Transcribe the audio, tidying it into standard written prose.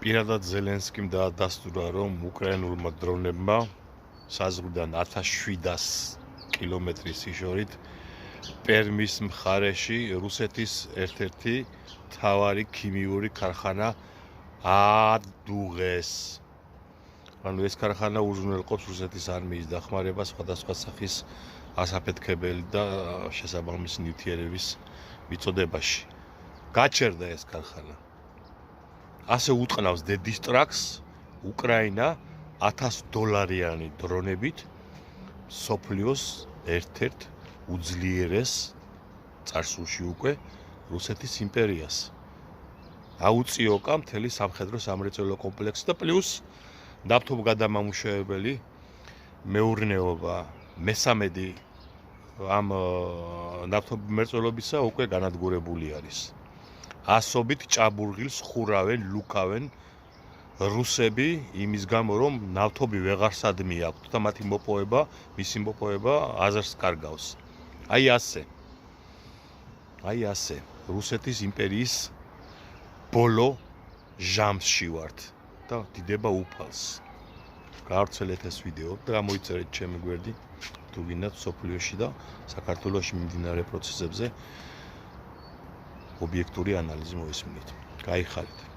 პირადად ზელენსკიმ დაადასტურა, რომ უკრაინულმა დრონებმა საზღვრიდან 1700 კილომეტრის სიშორით პერმის მხარეში რუსეთის ერთ-ერთი მთავარი ქიმიური ქარხანა ადუღეს. ანუ ეს ქარხანა უზრუნველყოფს რუსეთის არმიის დახმარებას სხვადასხვა სახის ასაფეთქებელი და შესაბამისი ნივთიერების მიწოდებაში. გაჩერდა ეს ქარხანა. ასე უტყნავს დედის ტრაქს უკრაინა $1000 დრონებით სოფლიოს ერთ-ერთ უძლიერეს წარსულში უკვე რუსეთის იმპერიას. აუწიოკა მთელი სამხედრო სამრეწველო კომპლექსი და პლუს ნავთობგადამამუშავებელი მეურნეობა მესამედი ამ ნავთობმერწყველობისა უკვე განადგურებული არის. ასობით ჭაბურღილს ხურავენ, ლუკავენ რუსები იმის გამო, რომ ნავთობი ვეღარსადმი აქვთ და მისი მოპოვება აზრს კარგავს. აი ასე რუსეთის იმპერიის ბოლო ჟამსში ვართ და დიდება უფალს. გავრცელეთ ეს ვიდეო და გამოიწერეთ ჩემი გვერდი თუ გინდათ სოფლიოში და საქართველოში მიმდინარე პროცესებზე ობიექტური ანალიზი მოისმინეთ. გაიხარეთ.